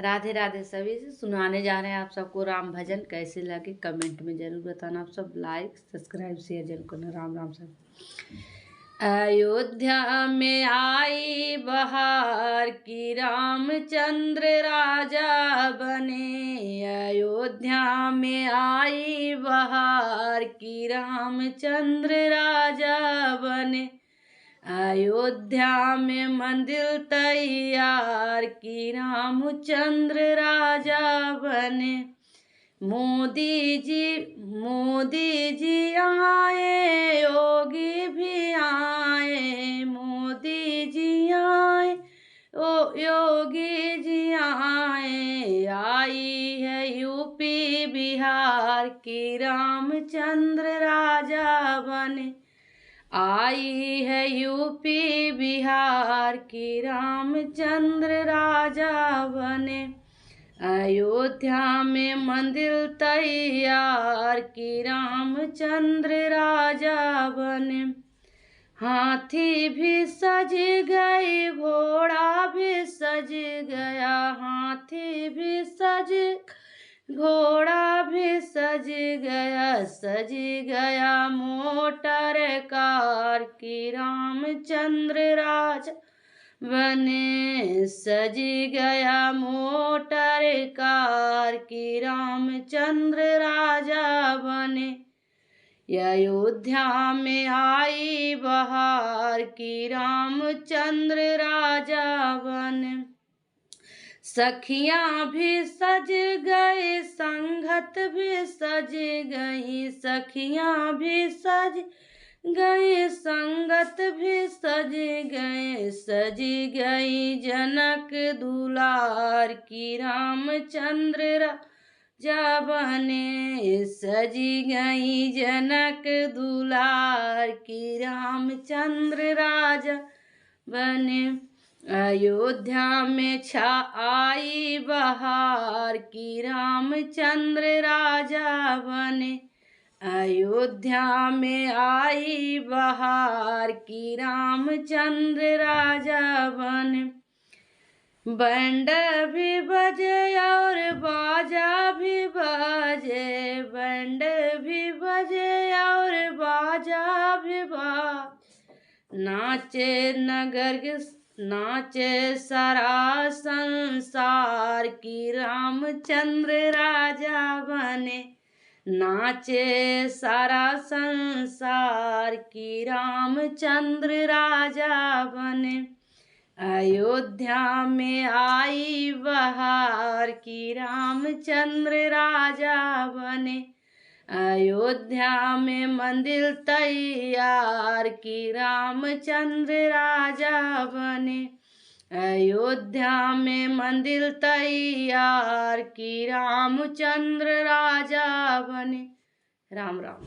राधे राधे सभी से सुनाने जा रहे हैं आप सबको राम भजन। कैसे लगे कमेंट में जरूर बताना। आप सब लाइक सब्सक्राइब शेयर जरूर करना। राम राम सब। अयोध्या में आई बहार की रामचंद्र राजा बने। अयोध्या में आई बहार की रामचंद्र राजा बने। अयोध्या में मंदिर तैयार की रामचंद्र राजा बने। मोदी जी आए, योगी भी आए। मोदी जी आए, योगी जी आए। आई है यूपी बिहार की रामचंद्र राजा बने। आई है यूपी बिहार की रामचंद्र राजा बने। अयोध्या में मंदिर तैयार की रामचंद्र राजा बने। हाथी भी सज गई, घोड़ा भी सज गया। हाथी भी सज, घोड़ा भी सज गया मोटर कार की रामचंद्र राजा बने। सज गया मोटर कार की रामचंद्र राजा बने। अयोध्या में आई बहार की रामचंद्र राजा बने। सखियां भी सज गए, संगत भी सज गई। सखियां भी सज गई, संगत भी सज गए। सजी गई जनक दुलार की रामचंद्र राजा बने। सजी गई जनक दुलार की रामचंद्र राजा बने। अयोध्या में छा आई बहार की रामचंद्र राजा बने। अयोध्या में आई बहार की रामचंद्र राजा बने। बैंड भी बजे और बाजा भी बजे। बैंड भी बजे और बाजा भी बाजे। नाचे सारा संसार की रामचंद्र राजा बने। नाचे सारा संसार की रामचंद्र राजा बने। अयोध्या में आई बहार की रामचंद्र राजा बने। अयोध्या में मंदिर तैयार की रामचंद्र राजा बने। अयोध्या में मंदिर तैयार की रामचंद्र राजा बने। राम राम।